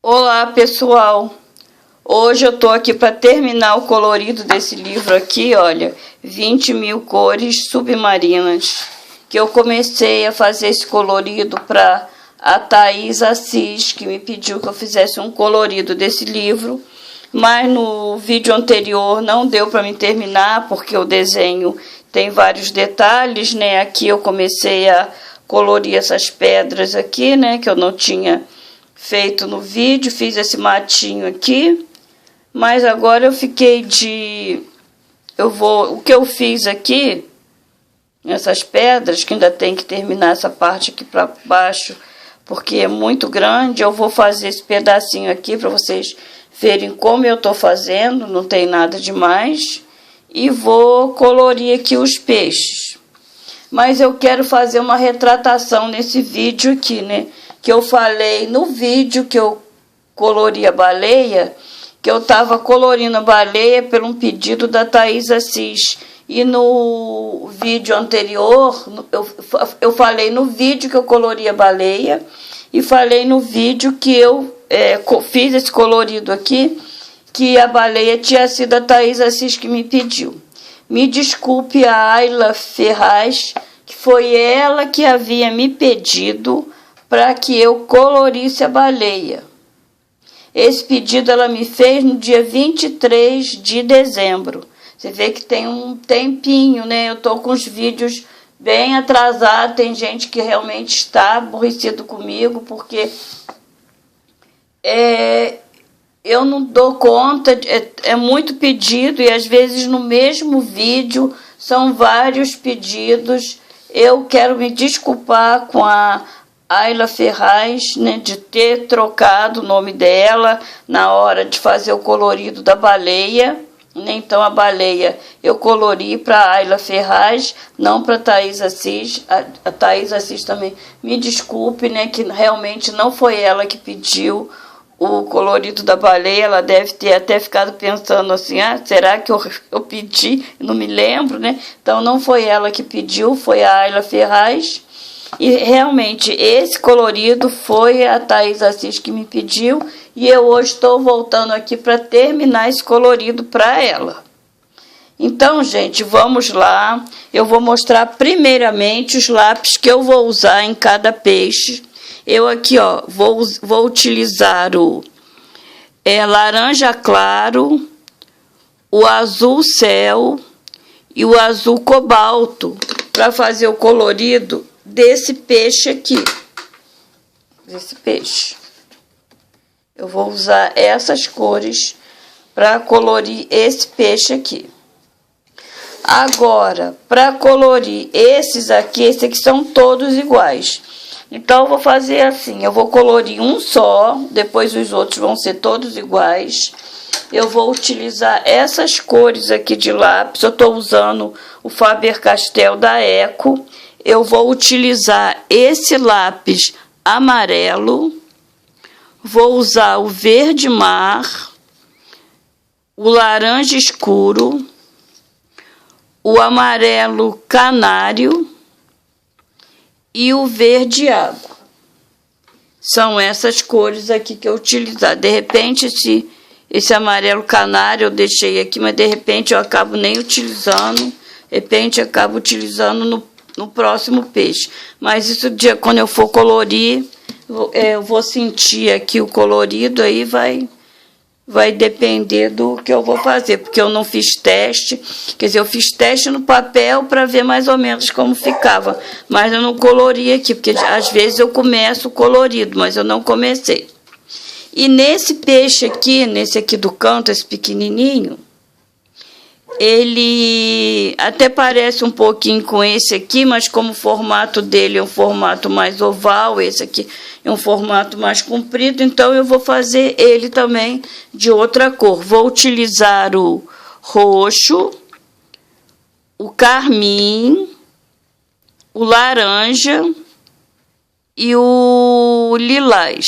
Olá pessoal, hoje eu tô aqui para terminar o colorido desse livro aqui, olha, 20.000 cores submarinas, que eu comecei a fazer esse colorido para a Thaís Assis, que me pediu que eu fizesse um colorido desse livro, mas no vídeo anterior não deu para me terminar, porque o desenho tem vários detalhes, né? Aqui eu comecei a colorir essas pedras aqui, né, que eu não tinha feito no vídeo, fiz esse matinho aqui, mas agora eu fiquei o que eu fiz aqui, essas pedras, que ainda tem que terminar essa parte aqui para baixo, porque é muito grande, eu vou fazer esse pedacinho aqui para vocês verem como eu tô fazendo, não tem nada demais, e vou colorir aqui os peixes. Mas eu quero fazer uma retratação nesse vídeo aqui, né? Que eu falei no vídeo que eu colori a baleia, que eu estava colorindo a baleia por um pedido da Thaís Assis. E no vídeo anterior, eu falei no vídeo que eu colori a baleia, e falei no vídeo que eu fiz esse colorido aqui, que a baleia tinha sido a Thaís Assis que me pediu. Me desculpe a Ayla Ferraz, que foi ela que havia me pedido para que eu colorisse a baleia. Esse pedido ela me fez no dia 23 de dezembro. Você vê que tem um tempinho, né? Eu tô com os vídeos bem atrasados. Tem gente que realmente está aborrecido comigo, porque eu não dou conta, é muito pedido, e às vezes no mesmo vídeo são vários pedidos. Eu quero me desculpar com a Ayla Ferraz, né, de ter trocado o nome dela na hora de fazer o colorido da baleia. Então a baleia eu colori para Ayla Ferraz, não para Thaís Assis. A Thaís Assis também me desculpe, né, que realmente não foi ela que pediu o colorido da baleia. Ela deve ter até ficado pensando assim, será que eu pedi? Não me lembro, né? Então não foi ela que pediu, foi a Ayla Ferraz. E realmente esse colorido foi a Thaís Assis que me pediu, e eu hoje estou voltando aqui para terminar esse colorido para ela. Então, gente, vamos lá. Eu vou mostrar primeiramente os lápis que eu vou usar em cada peixe. Eu aqui, ó, vou utilizar o laranja claro, o azul céu e o azul cobalto para fazer o colorido desse peixe aqui. Desse peixe. Eu vou usar essas cores para colorir esse peixe aqui. Agora, para colorir esses aqui são todos iguais. Então, eu vou fazer assim, eu vou colorir um só, depois os outros vão ser todos iguais. Eu vou utilizar essas cores aqui de lápis, eu estou usando o Faber-Castell da Eco. Eu vou utilizar esse lápis amarelo, vou usar o verde mar, o laranja escuro, o amarelo canário e o verde água. São essas cores aqui que eu utilizar. De repente, esse amarelo canário eu deixei aqui, mas de repente eu acabo nem utilizando. De repente eu acabo utilizando no próximo peixe. Mas isso, quando eu for colorir, eu vou sentir aqui o colorido, aí vai depender do que eu vou fazer, porque eu não fiz teste, quer dizer, eu fiz teste no papel para ver mais ou menos como ficava, mas eu não colori aqui, porque às vezes eu começo colorido, mas eu não comecei. E nesse peixe aqui, nesse aqui do canto, esse pequenininho, ele até parece um pouquinho com esse aqui, mas como o formato dele é um formato mais oval, esse aqui é um formato mais comprido, então eu vou fazer ele também de outra cor. Vou utilizar o roxo, o carmim, o laranja e o lilás.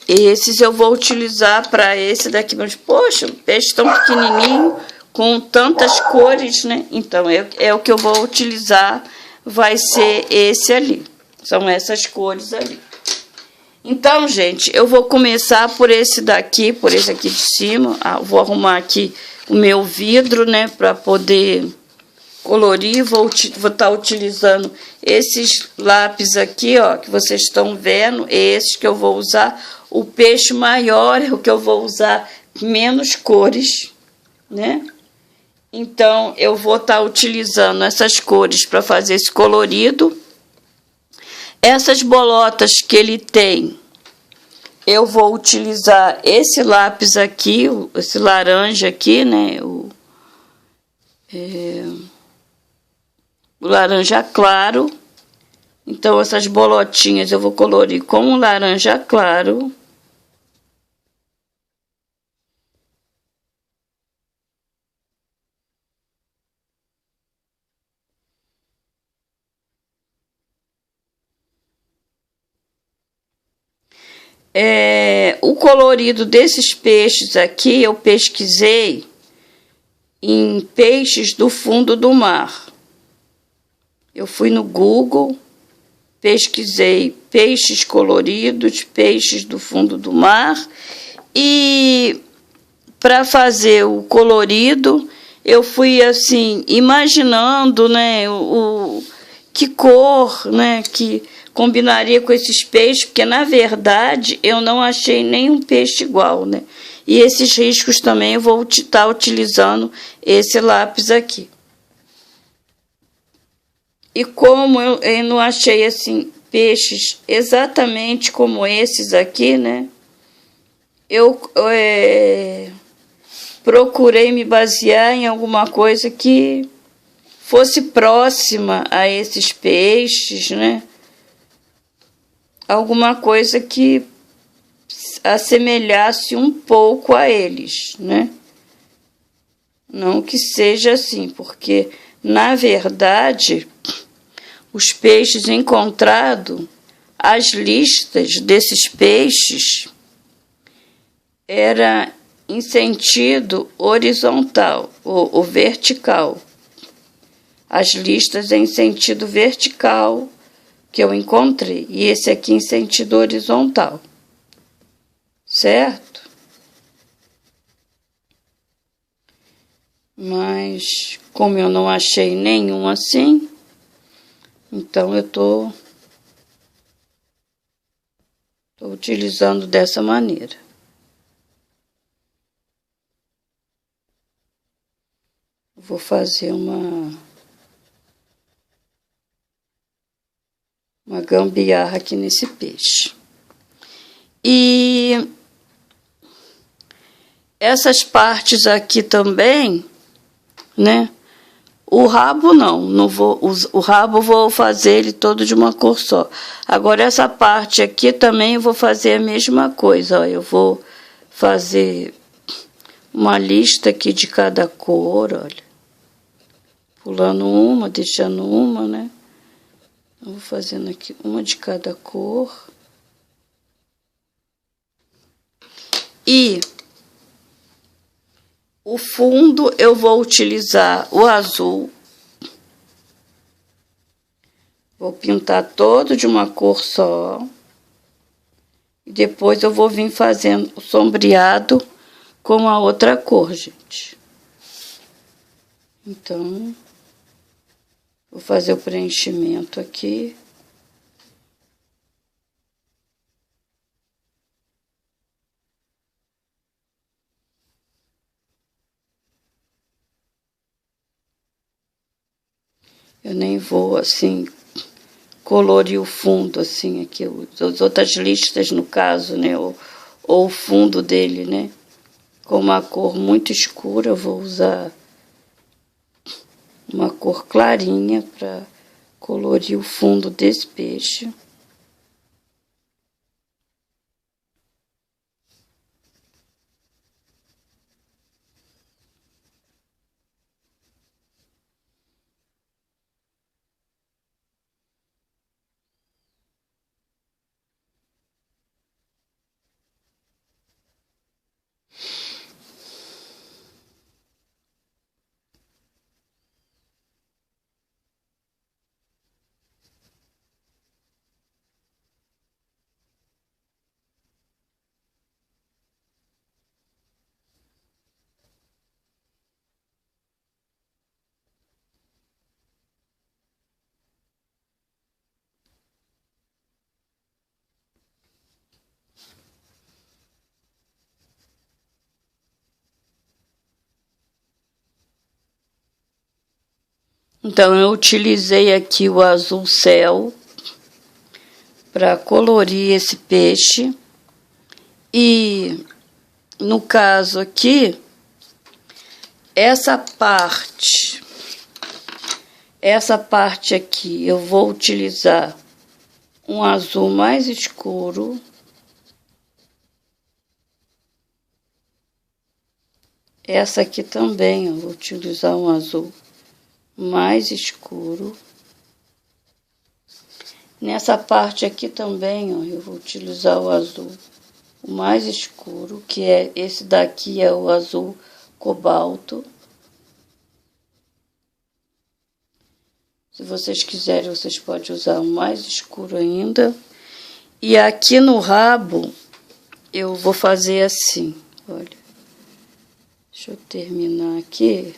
Esses eu vou utilizar para esse daqui, mas, poxa, peixe tão pequenininho, com tantas cores, né? Então, é o que eu vou utilizar, vai ser esse ali. São essas cores ali. Então, gente, eu vou começar por esse daqui, por esse aqui de cima. Vou arrumar aqui o meu vidro, né, para poder colorir. Vou estar utilizando esses lápis aqui, ó, que vocês estão vendo, esses que eu vou usar. O peixe maior é o que eu vou usar menos cores, né? Então, eu vou estar utilizando essas cores para fazer esse colorido. Essas bolotas que ele tem, eu vou utilizar esse lápis aqui, esse laranja aqui, né? O laranja claro. Então, essas bolotinhas eu vou colorir com o laranja claro. O colorido desses peixes aqui, eu pesquisei em peixes do fundo do mar. Eu fui no Google, pesquisei peixes coloridos, peixes do fundo do mar, e para fazer o colorido, eu fui assim, imaginando, né, que cor, né, que combinaria com esses peixes, porque na verdade eu não achei nenhum peixe igual, né? E esses riscos também eu vou estar utilizando esse lápis aqui. E como eu não achei assim peixes exatamente como esses aqui, né? Eu procurei me basear em alguma coisa que fosse próxima a esses peixes, né? Alguma coisa que assemelhasse um pouco a eles, né? Não que seja assim, porque, na verdade, os peixes encontrados, as listas desses peixes era em sentido horizontal ou vertical. As listas em sentido vertical que eu encontrei, e esse aqui em sentido horizontal, certo? Mas, como eu não achei nenhum assim, então eu tô utilizando dessa maneira. Vou fazer uma gambiarra aqui nesse peixe. E essas partes aqui também, né? O rabo não vou, o rabo vou fazer ele todo de uma cor só. Agora essa parte aqui também eu vou fazer a mesma coisa, ó, eu vou fazer uma lista aqui de cada cor, olha. Pulando uma, deixando uma, né? Eu vou fazendo aqui uma de cada cor. E o fundo eu vou utilizar o azul. Vou pintar todo de uma cor só. E depois eu vou vir fazendo o sombreado com a outra cor, gente. Então, vou fazer o preenchimento aqui. Eu nem vou, assim, colorir o fundo, assim, aqui, as outras listas, no caso, né, ou o fundo dele, né, com uma cor muito escura, eu vou usar uma cor clarinha para colorir o fundo desse peixe. Então, eu utilizei aqui o azul céu para colorir esse peixe. E, no caso aqui, essa parte aqui, eu vou utilizar um azul mais escuro. Essa aqui também, eu vou utilizar um azul mais escuro. Nessa parte aqui também, ó, eu vou utilizar o azul mais escuro, que é esse daqui, é o azul cobalto. Se vocês quiserem, vocês podem usar o mais escuro ainda. E aqui no rabo, eu vou fazer assim, olha. Deixa eu terminar aqui.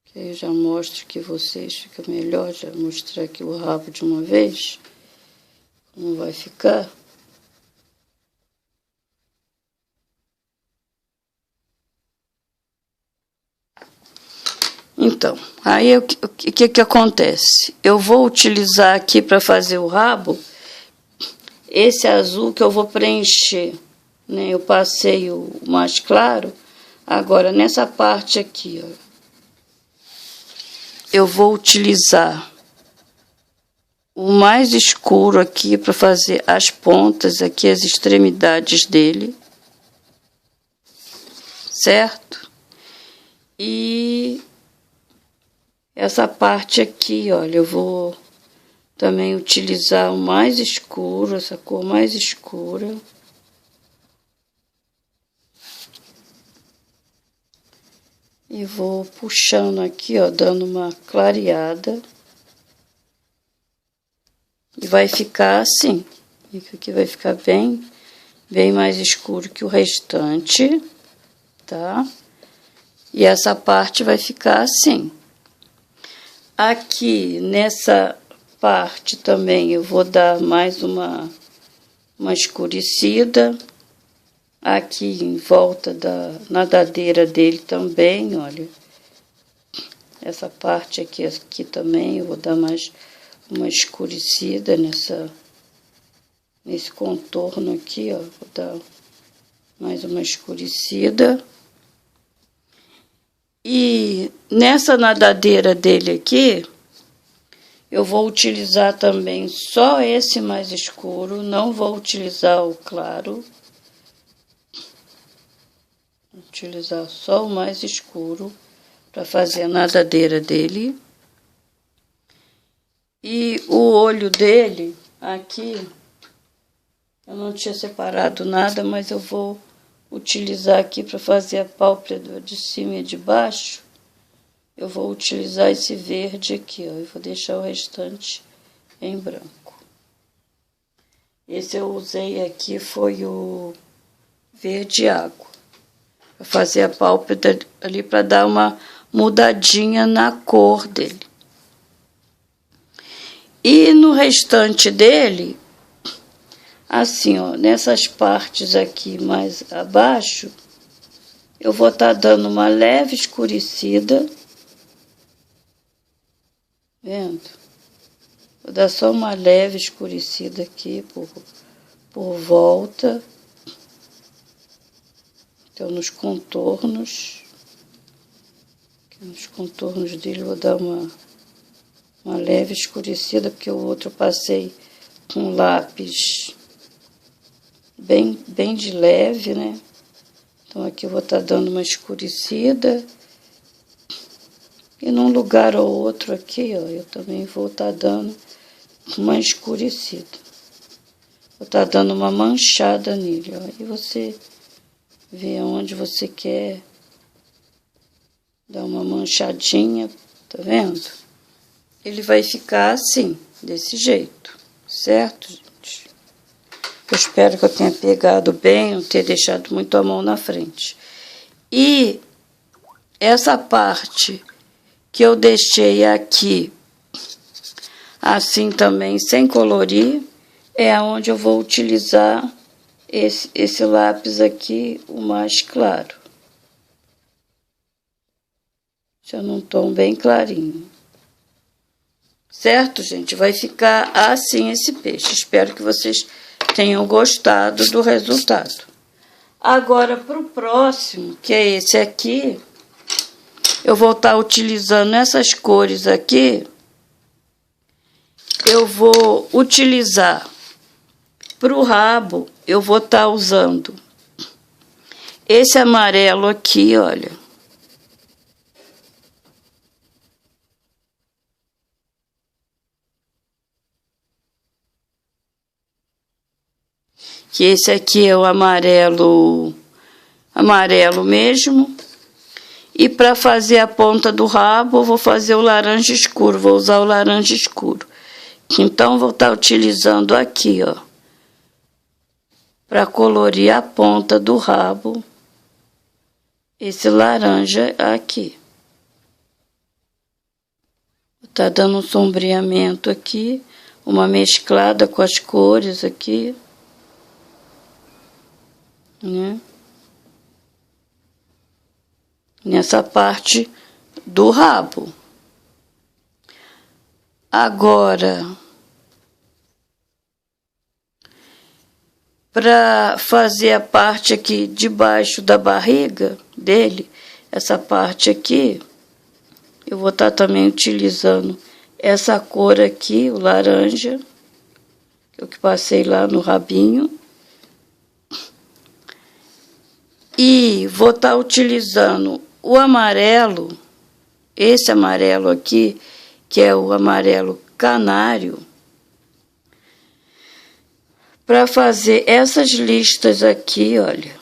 Que aí eu já mostro que vocês fica melhor, já mostrar aqui o rabo de uma vez. Como vai ficar. Então, aí o que acontece? Eu vou utilizar aqui para fazer o rabo, esse azul que eu vou preencher, né? Eu passei o mais claro, agora nessa parte aqui, ó, eu vou utilizar o mais escuro aqui para fazer as pontas aqui, as extremidades dele, certo? E essa parte aqui, olha, eu vou também utilizar o mais escuro, essa cor mais escura. E vou puxando aqui, ó, dando uma clareada. E vai ficar assim. Aqui vai ficar bem mais escuro que o restante, tá? E essa parte vai ficar assim. Aqui, nessa parte também, eu vou dar mais uma escurecida. Aqui em volta da nadadeira dele também, olha. Essa parte aqui também, eu vou dar mais uma escurecida nesse contorno aqui, ó. Vou dar mais uma escurecida. E nessa nadadeira dele aqui, eu vou utilizar também só esse mais escuro, não vou utilizar o claro. Vou utilizar só o mais escuro para fazer a nadadeira dele. E o olho dele, aqui, eu não tinha separado nada, mas eu vou utilizar aqui para fazer a pálpebra de cima e de baixo. Eu vou utilizar esse verde aqui, ó, e vou deixar o restante em branco. Esse eu usei aqui foi o verde água, para fazer a pálpebra ali, para dar uma mudadinha na cor dele. E no restante dele, assim, ó, nessas partes aqui mais abaixo, eu vou estar dando uma leve escurecida. Vendo? Vou dar só uma leve escurecida aqui por volta. Então, nos contornos. Aqui nos contornos dele, vou dar uma leve escurecida, porque o outro eu passei com lápis bem de leve, né? Então, aqui eu vou estar dando uma escurecida. E num lugar ou outro aqui, ó, eu também vou estar dando uma escurecida. Vou estar dando uma manchada nele, ó. E você vê onde você quer dar uma manchadinha, tá vendo? Ele vai ficar assim, desse jeito, certo, gente? Eu espero que eu tenha pegado bem, não ter deixado muito a mão na frente. E essa parte que eu deixei aqui, assim também, sem colorir, é onde eu vou utilizar esse lápis aqui, o mais claro. Deixa num tom bem clarinho. Certo, gente? Vai ficar assim esse peixe. Espero que vocês tenham gostado do resultado. Agora, para o próximo, que é esse aqui, eu vou estar utilizando essas cores aqui. Eu vou utilizar para o rabo, eu vou estar usando esse amarelo aqui, olha. Que esse aqui é o amarelo mesmo. E para fazer a ponta do rabo, eu vou fazer o laranja escuro, vou usar o laranja escuro. Então, vou estar utilizando aqui, ó, para colorir a ponta do rabo, esse laranja aqui. Tá dando um sombreamento aqui, uma mesclada com as cores aqui, né? Nessa parte do rabo. Agora, para fazer a parte aqui debaixo da barriga dele, essa parte aqui, eu vou estar também utilizando essa cor aqui, o laranja, que eu passei lá no rabinho. E vou estar utilizando o amarelo, esse amarelo aqui, que é o amarelo canário, para fazer essas listas aqui, olha.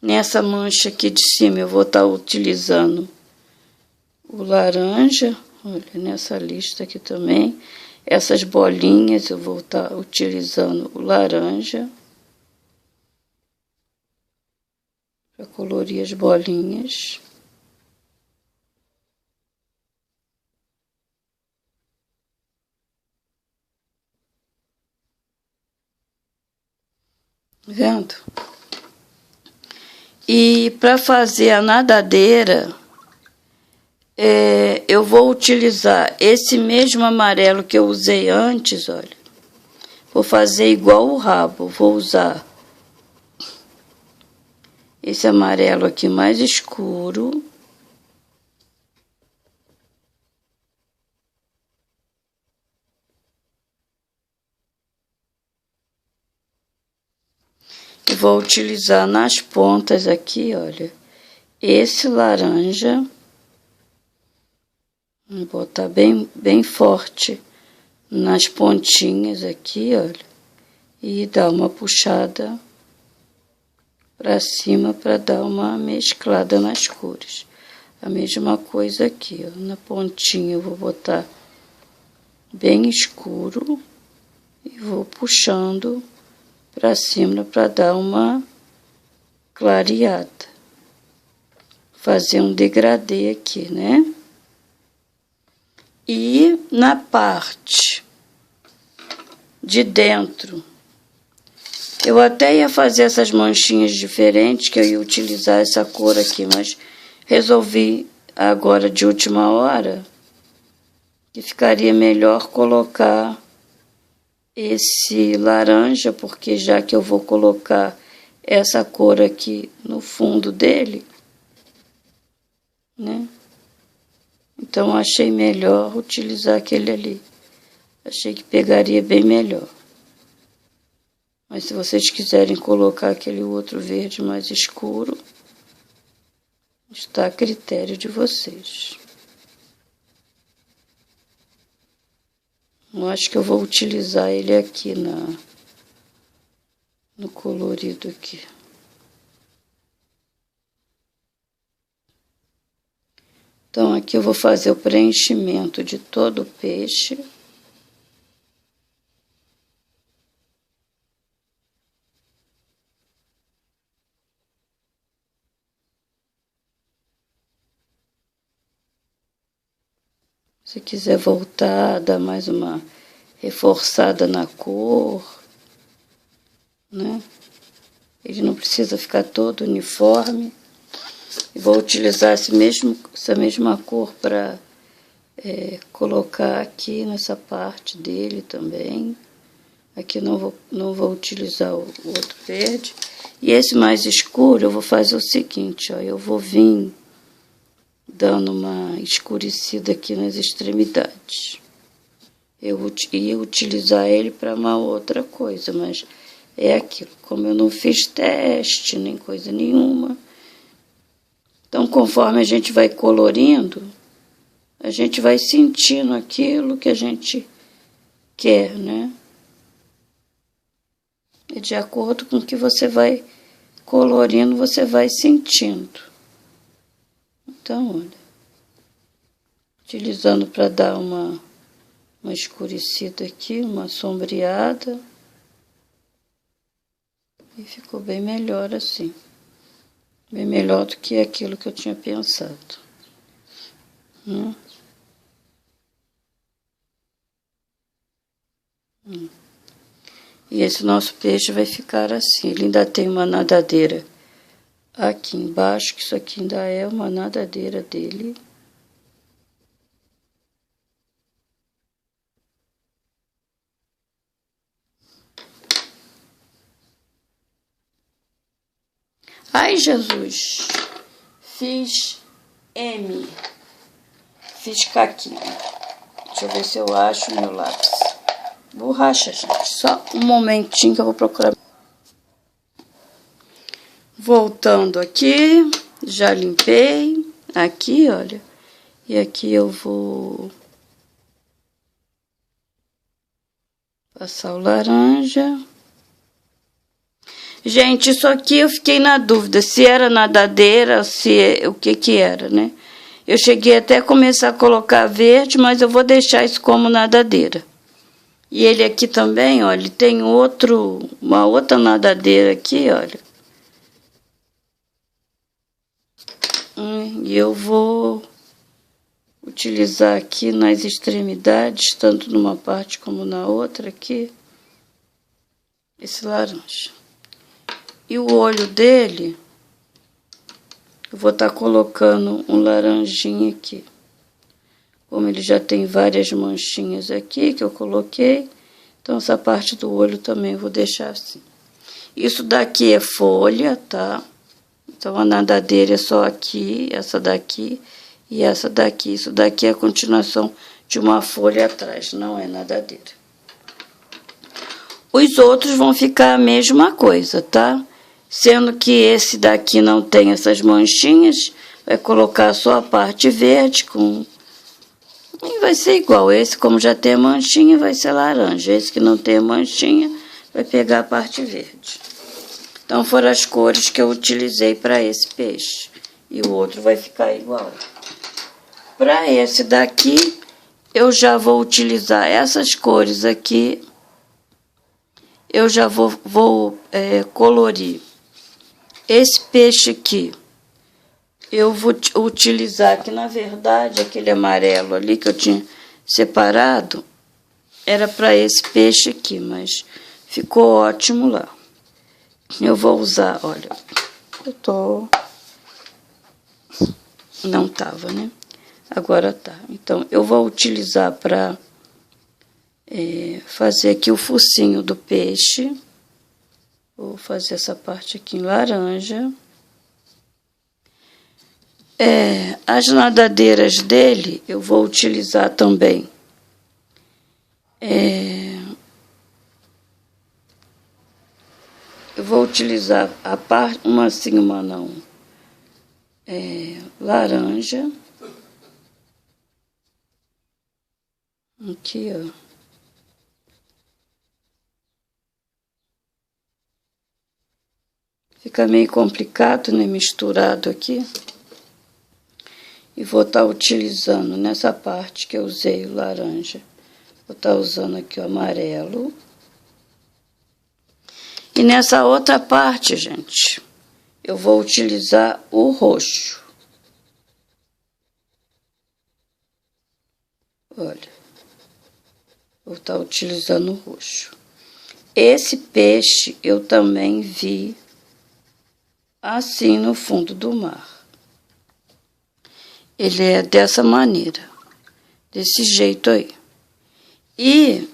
Nessa mancha aqui de cima eu vou estar utilizando o laranja, olha, nessa lista aqui também. Essas bolinhas eu vou estar utilizando o laranja para colorir as bolinhas. Vendo? E para fazer a nadadeira, eu vou utilizar esse mesmo amarelo que eu usei antes, olha. Vou fazer igual o rabo, vou usar esse amarelo aqui mais escuro. E vou utilizar nas pontas aqui, olha, esse laranja. Vou botar bem forte nas pontinhas aqui, olha. E dar uma puxada para cima para dar uma mesclada nas cores. A mesma coisa aqui, ó, na pontinha eu vou botar bem escuro e vou puxando para cima para dar uma clareada. Fazer um degradê aqui, né? E na parte de dentro, eu até ia fazer essas manchinhas diferentes, que eu ia utilizar essa cor aqui, mas resolvi agora de última hora que ficaria melhor colocar esse laranja, porque já que eu vou colocar essa cor aqui no fundo dele, né? Então, achei melhor utilizar aquele ali. Achei que pegaria bem melhor. Mas se vocês quiserem colocar aquele outro verde mais escuro, está a critério de vocês. Eu acho que eu vou utilizar ele aqui no colorido aqui. Então, aqui eu vou fazer o preenchimento de todo o peixe. Se quiser voltar, dar mais uma reforçada na cor, né? Ele não precisa ficar todo uniforme. E vou utilizar essa mesma cor para colocar aqui nessa parte dele também. Aqui não vou utilizar o outro verde. E esse mais escuro eu vou fazer o seguinte, ó, eu vou vir dando uma escurecida aqui nas extremidades. Eu ia utilizar ele para uma outra coisa, mas é aquilo. Como eu não fiz teste, nem coisa nenhuma. Então, conforme a gente vai colorindo, a gente vai sentindo aquilo que a gente quer, né? E de acordo com o que você vai colorindo, você vai sentindo. Então, olha, utilizando para dar uma escurecida aqui, uma sombreada. E ficou bem melhor assim. Bem melhor do que aquilo que eu tinha pensado. E esse nosso peixe vai ficar assim. Ele ainda tem uma nadadeira aqui embaixo, que isso aqui ainda é uma nadadeira dele. Ai, Jesus! Fiz M. Fiz caquinho. Deixa eu ver se eu acho meu lápis. Borracha, gente. Só um momentinho que eu vou procurar. Voltando aqui. Já limpei. Aqui, olha. E aqui eu vou passar o laranja. Gente, isso aqui eu fiquei na dúvida se era nadadeira, o que era, né? Eu cheguei até a começar a colocar verde, mas eu vou deixar isso como nadadeira. E ele aqui também, olha, ele tem uma outra nadadeira aqui, olha. E eu vou utilizar aqui nas extremidades, tanto numa parte como na outra aqui, esse laranja. E o olho dele, eu vou estar colocando um laranjinha aqui. Como ele já tem várias manchinhas aqui que eu coloquei, então essa parte do olho também eu vou deixar assim. Isso daqui é folha, tá? Então a nadadeira é só aqui, essa daqui e essa daqui. Isso daqui é a continuação de uma folha atrás, não é nadadeira. Os outros vão ficar a mesma coisa, tá? Sendo que esse daqui não tem essas manchinhas, vai colocar só a parte verde com... E vai ser igual. Esse, como já tem a manchinha, vai ser laranja. Esse que não tem a manchinha, vai pegar a parte verde. Então, foram as cores que eu utilizei para esse peixe. E o outro vai ficar igual. Para esse daqui, eu já vou utilizar essas cores aqui. Eu já vou colorir. Esse peixe aqui, eu vou utilizar, que na verdade aquele amarelo ali que eu tinha separado, era para esse peixe aqui, mas ficou ótimo lá. Eu vou usar, olha, não tava, né? Agora tá. Então, eu vou utilizar para fazer aqui o focinho do peixe. Vou fazer essa parte aqui em laranja. As nadadeiras dele, eu vou utilizar também. Eu vou utilizar a parte, uma sim, uma não. Laranja. Aqui, ó. Fica meio complicado, né? Misturado aqui. E vou estar utilizando nessa parte que eu usei o laranja. Vou estar usando aqui o amarelo. E nessa outra parte, gente, eu vou utilizar o roxo. Olha, vou estar utilizando o roxo. Esse peixe eu também vi assim no fundo do mar. Ele é dessa maneira, desse jeito aí. E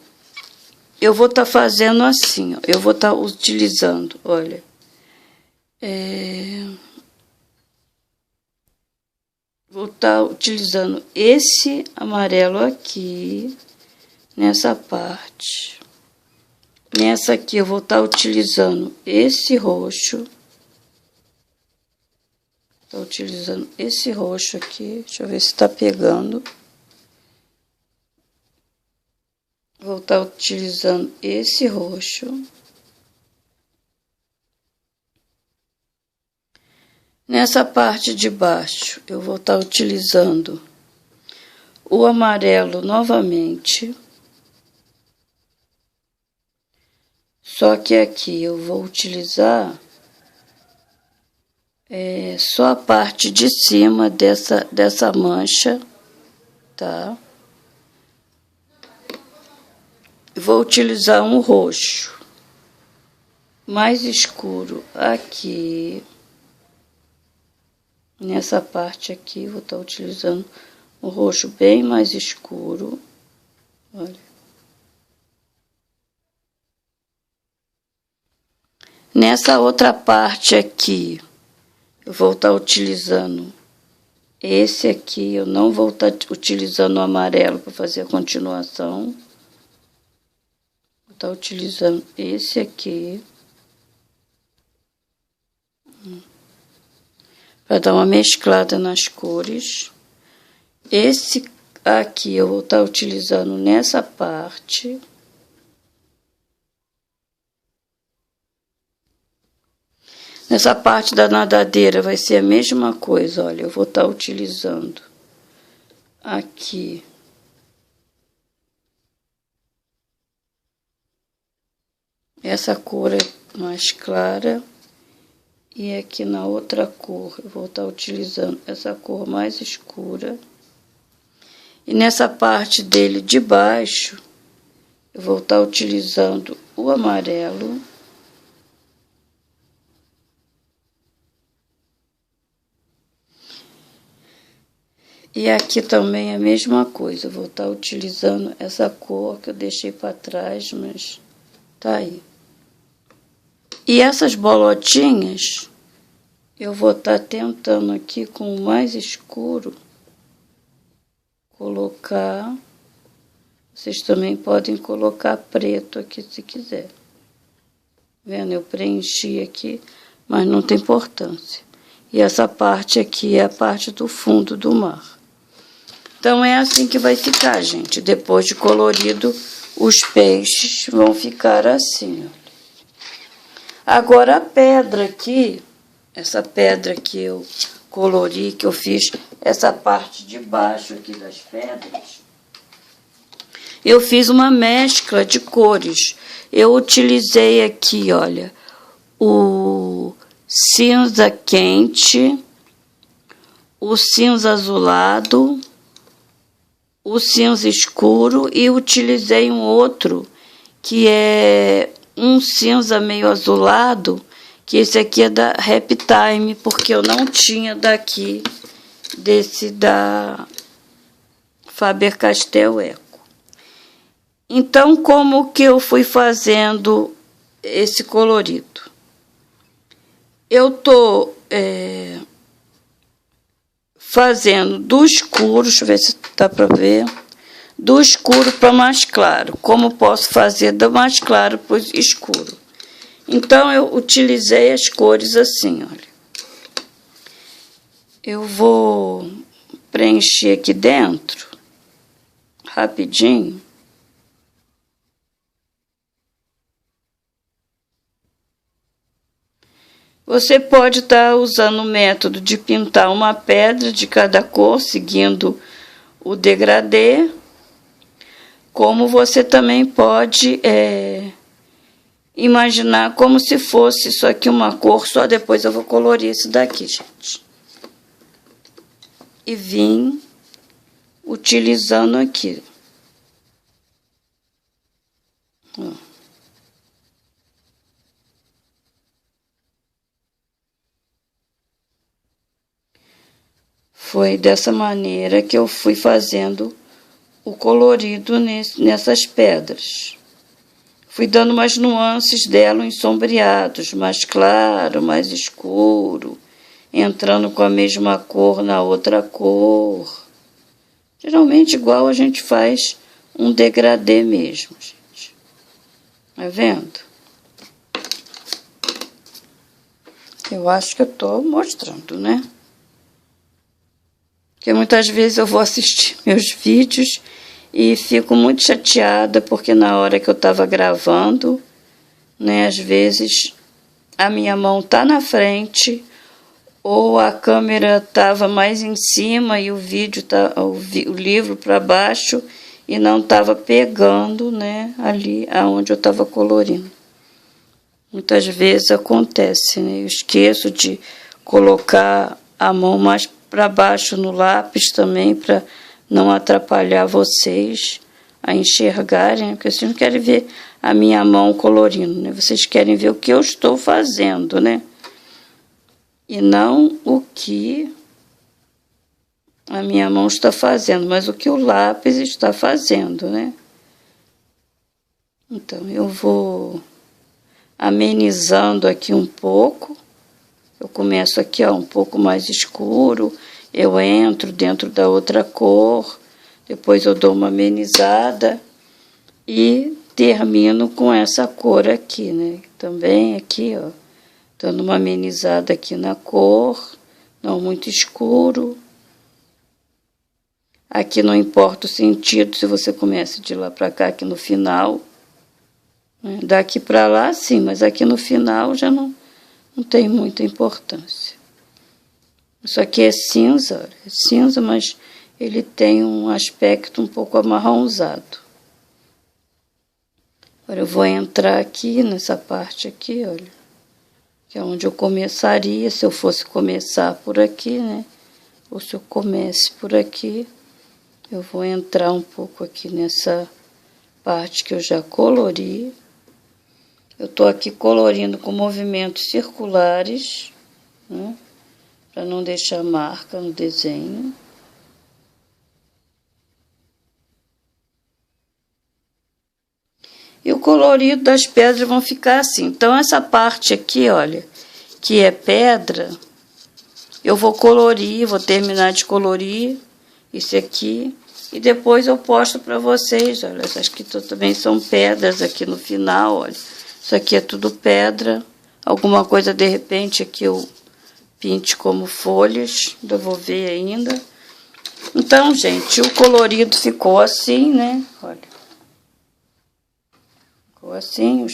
eu vou estar fazendo assim, ó. Eu vou estar utilizando, olha. Vou estar utilizando esse amarelo aqui, nessa parte. Nessa aqui eu vou estar utilizando esse roxo. Estou utilizando esse roxo aqui. Deixa eu ver se está pegando. Vou estar utilizando esse roxo. Nessa parte de baixo, eu vou estar utilizando o amarelo novamente. Só que aqui eu vou utilizar só a parte de cima dessa mancha, tá? Vou utilizar um roxo mais escuro aqui. Nessa parte aqui, vou estar utilizando um roxo bem mais escuro. Olha. Nessa outra parte aqui, eu vou estar utilizando esse aqui. Eu não vou estar utilizando o amarelo para fazer a continuação. Vou estar utilizando esse aqui. Para dar uma mesclada nas cores. Esse aqui eu vou estar utilizando nessa parte. Nessa parte da nadadeira vai ser a mesma coisa, olha, eu vou estar utilizando aqui. Essa cor é mais clara. E aqui na outra cor, eu vou estar utilizando essa cor mais escura. E nessa parte dele de baixo, eu vou estar utilizando o amarelo. E aqui também é a mesma coisa, eu vou estar utilizando essa cor que eu deixei para trás, mas tá aí. E essas bolotinhas, eu vou estar tentando aqui com o mais escuro colocar. Vocês também podem colocar preto aqui se quiser. Vendo? Eu preenchi aqui, mas não tem importância. E essa parte aqui é a parte do fundo do mar. Então é assim que vai ficar, gente. Depois de colorido, os peixes vão ficar assim, ó. Agora, a pedra aqui, essa pedra que eu colori, que eu fiz essa parte de baixo aqui das pedras, eu fiz uma mescla de cores. Eu utilizei aqui, olha, o cinza quente, o cinza azulado, o cinza escuro e utilizei um outro que é um cinza meio azulado, que esse aqui é da Happy Time, porque eu não tinha daqui, desse da Faber-Castell Eco. Então, como que eu fui fazendo esse colorido? Eu tô fazendo do escuro, deixa eu ver se dá para ver, do escuro para mais claro. Como posso fazer do mais claro para o escuro? Então, eu utilizei as cores assim, olha. Eu vou preencher aqui dentro, rapidinho. Você pode estar usando o método de pintar uma pedra de cada cor, seguindo o degradê, como você também pode imaginar como se fosse isso aqui uma cor só. Depois eu vou colorir isso daqui, gente. E vim utilizando aqui. Ó. Foi dessa maneira que eu fui fazendo o colorido nessas pedras. Fui dando umas nuances dela em sombreados, mais claro, mais escuro, entrando com a mesma cor na outra cor. Geralmente igual a gente faz um degradê mesmo, gente. Tá vendo? Eu acho que eu estou mostrando, né? Porque muitas vezes eu vou assistir meus vídeos e fico muito chateada porque na hora que eu estava gravando, né, às vezes a minha mão tá na frente ou a câmera estava mais em cima e o vídeo o livro para baixo e não estava pegando, né, ali aonde eu estava colorindo. Muitas vezes acontece, né? Eu esqueço de colocar a mão mais para baixo no lápis também, para não atrapalhar vocês a enxergarem, né? Porque vocês não querem ver a minha mão colorindo, né? Vocês querem ver o que eu estou fazendo, né? E não o que a minha mão está fazendo, mas o que o lápis está fazendo, né? Então, eu vou amenizando aqui um pouco. Eu começo aqui, ó, um pouco mais escuro, eu entro dentro da outra cor, depois eu dou uma amenizada e termino com essa cor aqui, né? Também aqui, ó, dando uma amenizada aqui na cor, não muito escuro. Aqui não importa o sentido, se você começa de lá para cá, aqui no final, né? Daqui para lá, sim, mas aqui no final já não tem muita importância. Isso aqui é cinza, olha, é cinza, mas ele tem um aspecto um pouco amarronzado. Agora eu vou entrar aqui nessa parte aqui, olha, que é onde eu começaria, se eu fosse começar por aqui, né? Ou se eu comece por aqui, eu vou entrar um pouco aqui nessa parte que eu já colori. Eu estou aqui colorindo com movimentos circulares, né, para não deixar marca no desenho. E o colorido das pedras vão ficar assim. Então, essa parte aqui, olha, que é pedra, eu vou colorir, vou terminar de colorir isso aqui. E depois eu posto para vocês, olha, essas aqui também são pedras aqui no final, olha. Isso aqui é tudo pedra. Alguma coisa, de repente, aqui eu pinte como folhas. Ainda vou ver ainda. Então, gente, o colorido ficou assim, né? Olha. Ficou assim.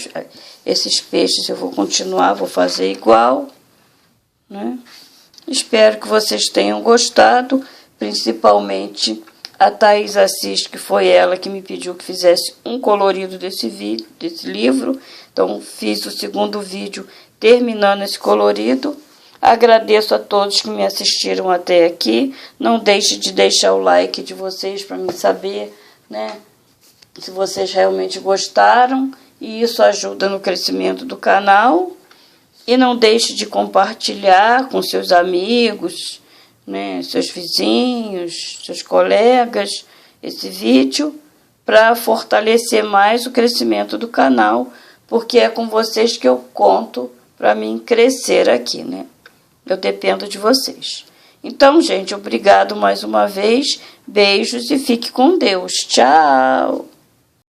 Esses peixes eu vou continuar, vou fazer igual, né? Espero que vocês tenham gostado. Principalmente a Thaís Assis, que foi ela que me pediu que fizesse um colorido desse livro. Então, fiz o segundo vídeo terminando esse colorido. Agradeço a todos que me assistiram até aqui. Não deixe de deixar o like de vocês para mim saber, né, se vocês realmente gostaram. E isso ajuda no crescimento do canal. E não deixe de compartilhar com seus amigos, né, seus vizinhos, seus colegas, esse vídeo, para fortalecer mais o crescimento do canal, porque é com vocês que eu conto para mim crescer aqui, né? Eu dependo de vocês. Então, gente, obrigado mais uma vez, beijos e fique com Deus. Tchau!